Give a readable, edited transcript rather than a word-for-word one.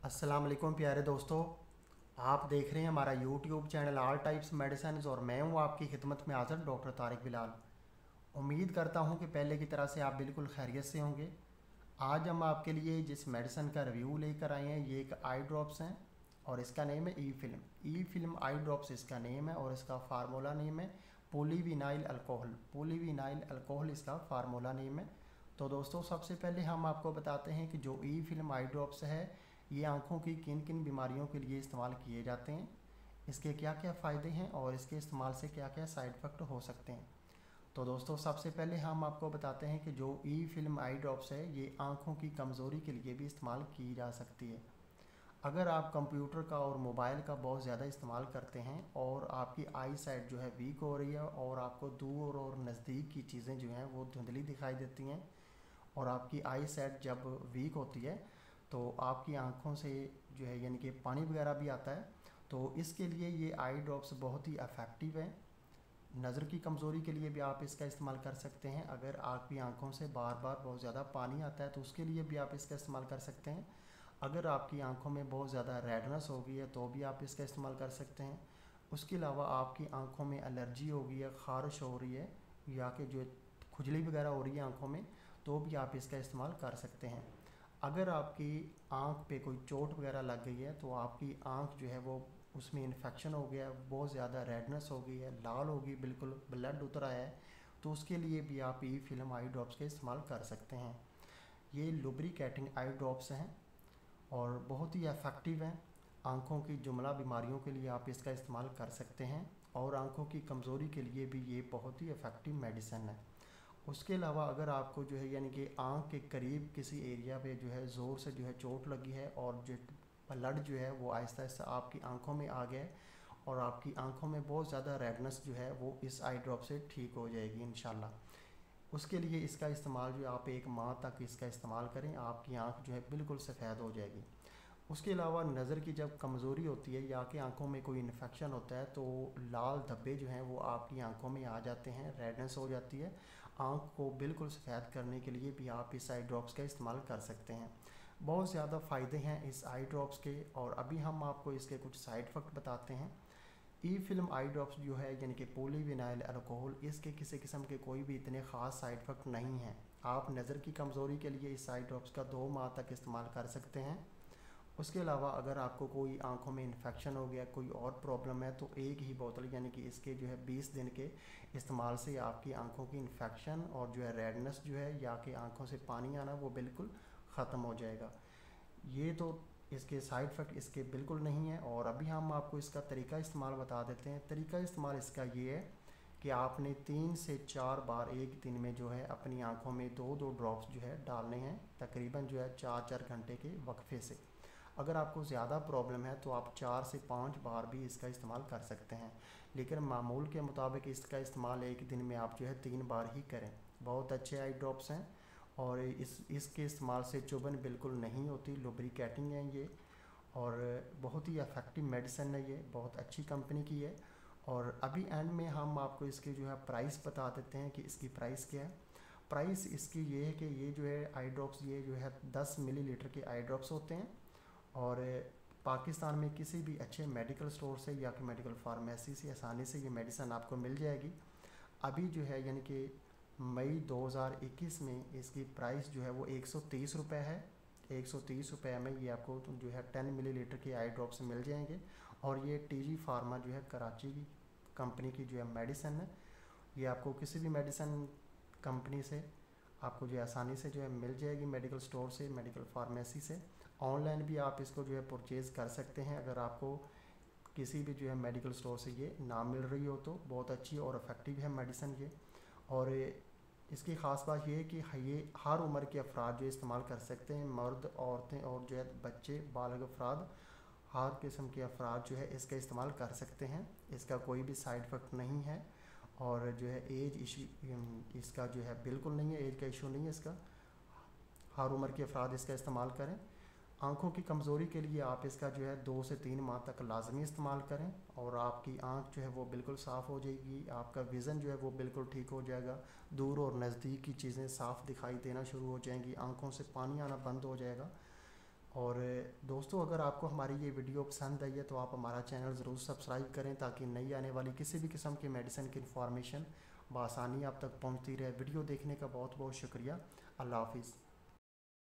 अस्सलाम वालेकुम प्यारे दोस्तों। आप देख रहे हैं हमारा YouTube channel all types medicine और मैं हूं आपकी खिदमत में हाज़िर डॉक्टर तारिक बिलाल। उम्मीद करता हूं कि पहले की तरह से आप बिल्कुल खैरियत से होंगे। आज हम आपके लिए जिस मेडिसिन का रिव्यू लेकर आए हैं ये एक आई ड्रॉप्स हैं और इसका नेम है ई फिल्म आई ड्रॉप्स इसका नेम है और इसका फार्मूला नेम है पोलीविनाइल अल्कोहल इसका फार्मूला नेम है। तो दोस्तों सबसे पहले हम आपको बताते हैं कि जो ई फिल्म आई ड्रॉप्स है ये आँखों की किन किन बीमारियों के लिए इस्तेमाल किए जाते हैं, इसके क्या क्या फ़ायदे हैं और इसके इस्तेमाल से क्या क्या साइड इफ़ेक्ट हो सकते हैं। तो दोस्तों सबसे पहले हम आपको बताते हैं कि जो ई फिल्म आई ड्रॉप्स है ये आँखों की कमज़ोरी के लिए भी इस्तेमाल की जा सकती है। अगर आप कंप्यूटर का और मोबाइल का बहुत ज़्यादा इस्तेमाल करते हैं और आपकी आई साइट जो है वीक हो रही है और आपको दूर और नज़दीक की चीज़ें जो हैं वो धुंधली दिखाई देती हैं और आपकी आई साइट जब वीक होती है तो आपकी आँखों से जो है यानी कि पानी वगैरह भी आता है। तो इसके लिए ये आई ड्रॉप्स बहुत ही इफ़ेक्टिव है। नज़र की कमज़ोरी के लिए भी आप इसका इस्तेमाल कर सकते हैं। अगर आपकी आँखों से बार बार बहुत ज़्यादा पानी आता है तो उसके लिए भी आप इसका इस्तेमाल कर सकते हैं। अगर आपकी आँखों में बहुत ज़्यादा रेडनेस हो गई है तो भी आप इसका इस्तेमाल कर सकते हैं। उसके अलावा आपकी आँखों में एलर्जी हो गई है, ख़ारिश हो रही है या कि जो खुजली वगैरह हो रही है आँखों में, तो भी आप इसका इस्तेमाल कर सकते हैं। अगर आपकी आँख पे कोई चोट वगैरह लग गई है तो आपकी आँख जो है वो उसमें इन्फेक्शन हो गया है, बहुत ज़्यादा रेडनेस हो गई है, लाल हो गई, बिल्कुल ब्लड उतर आया है, तो उसके लिए भी आप ई फिल्म आई ड्रॉप्स का इस्तेमाल कर सकते हैं। ये लुब्रिकेटिंग आई ड्रॉप्स हैं और बहुत ही इफ़ेक्टिव हैं। आँखों की जुमला बीमारियों के लिए आप इसका इस्तेमाल कर सकते हैं और आँखों की कमज़ोरी के लिए भी ये बहुत ही इफ़ेक्टिव मेडिसिन है। उसके अलावा अगर आपको जो है यानी कि आँख के करीब किसी एरिया पे जो है ज़ोर से जो है चोट लगी है और जो ब्लड जो है वो आहिस्ता आहिस्ता आपकी आँखों में आ गया है और आपकी आँखों में बहुत ज़्यादा रेडनेस जो है वो इस आई ड्रॉप से ठीक हो जाएगी इंशाल्लाह। उसके लिए इसका इस्तेमाल जो आप 1 माह तक इसका इस्तेमाल करें, आपकी आँख जो है बिल्कुल सफ़ेद हो जाएगी। उसके अलावा नज़र की जब कमज़ोरी होती है या कि आँखों में कोई इन्फेक्शन होता है तो लाल धब्बे जो हैं वो आपकी आँखों में आ जाते हैं, रेडनेस हो जाती है। आँख को बिल्कुल सफ़ेद करने के लिए भी आप इस आई ड्रॉप्स का इस्तेमाल कर सकते हैं। बहुत ज़्यादा फ़ायदे हैं इस आई ड्रॉप्स के और अभी हम आपको इसके कुछ साइड इफ़ेक्ट बताते हैं। ई फिल्म आई ड्रॉप्स जो है यानी कि पोलीविनाइल अल्कोहल, इसके किसी किस्म के कोई भी इतने ख़ास साइड इफ़ेक्ट नहीं हैं। आप नज़र की कमज़ोरी के लिए इस आई ड्रॉप्स का 2 माह तक इस्तेमाल कर सकते हैं। उसके अलावा अगर आपको कोई आंखों में इन्फेक्शन हो गया, कोई और प्रॉब्लम है, तो एक ही बोतल यानी कि इसके जो है 20 दिन के इस्तेमाल से आपकी आंखों की इन्फेक्शन और जो है रेडनेस जो है या कि आंखों से पानी आना वो बिल्कुल ख़त्म हो जाएगा। ये तो इसके साइड इफ़ेक्ट इसके बिल्कुल नहीं है और अभी हम आपको इसका तरीका इस्तेमाल बता देते हैं। तरीका इस्तेमाल इसका ये है कि आपने 3 से 4 बार एक दिन में जो है अपनी आंखों में 2-2 ड्रॉप्स जो है डालने हैं, तकरीबन जो है 4-4 घंटे के वक्फे से। अगर आपको ज़्यादा प्रॉब्लम है तो आप 4 से 5 बार भी इसका इस्तेमाल कर सकते हैं, लेकिन मामूल के मुताबिक इसका इस्तेमाल एक दिन में आप जो है 3 बार ही करें। बहुत अच्छे आई ड्रॉप्स हैं और इसके इस्तेमाल से चुभन बिल्कुल नहीं होती, लुब्रिकेटिंग है ये और बहुत ही इफ़ेक्टिव मेडिसिन है, ये बहुत अच्छी कंपनी की है। और अभी एंड में हम आपको इसकी जो है प्राइस बता देते हैं कि इसकी प्राइस क्या है। प्राइस इसकी ये है कि ये जो है आई ड्रॉप्स ये जो है 10 मिलीलीटर के आई ड्रॉप्स होते हैं और पाकिस्तान में किसी भी अच्छे मेडिकल स्टोर से या कि मेडिकल फार्मेसी से आसानी से ये मेडिसिन आपको मिल जाएगी। अभी जो है यानी कि मई 2021 में इसकी प्राइस जो है वो 130 रुपये है। 130 रुपये में ये आपको जो है 10 मिलीलीटर के आई ड्रॉप्स मिल जाएंगे और ये टीजी फार्मा जो है कराची की कंपनी की जो है मेडिसिन है। ये आपको किसी भी मेडिसिन कंपनी से आपको जो है आसानी से जो है मिल जाएगी, मेडिकल स्टोर से, मेडिकल फार्मेसी से। ऑनलाइन भी आप इसको जो है परचेज़ कर सकते हैं अगर आपको किसी भी जो है मेडिकल स्टोर से ये ना मिल रही हो तो। बहुत अच्छी और इफ़ेक्टिव है मेडिसिन ये और इसकी ख़ास बात ये है कि ये हर उम्र के अफराद जो इस्तेमाल कर सकते हैं, मर्द, औरतें और जो है बच्चे, बालिग अफराद, हर किस्म के अफराद जो है इसका इस्तेमाल कर सकते हैं। इसका कोई भी साइड इफ़ेक्ट नहीं है और जो है एज इशू इसका जो है बिल्कुल नहीं है, एज का इशू नहीं है इसका। हर उम्र के अफराद इसका इस्तेमाल करें। आँखों की कमज़ोरी के लिए आप इसका जो है 2 से 3 माह तक लाजमी इस्तेमाल करें और आपकी आँख जो है वो बिल्कुल साफ़ हो जाएगी, आपका विज़न जो है वो बिल्कुल ठीक हो जाएगा, दूर और नज़दीक की चीज़ें साफ़ दिखाई देना शुरू हो जाएंगी, आँखों से पानी आना बंद हो जाएगा और दोस्तों, अगर आपको हमारी ये वीडियो पसंद आई है तो आप हमारा चैनल ज़रूर सब्सक्राइब करें, ताकि नई आने वाली किसी भी किस्म की मेडिसिन की इन्फॉर्मेशन बआसानी आप तक पहुंचती रहे। वीडियो देखने का बहुत बहुत शुक्रिया। अल्लाह हाफिज़।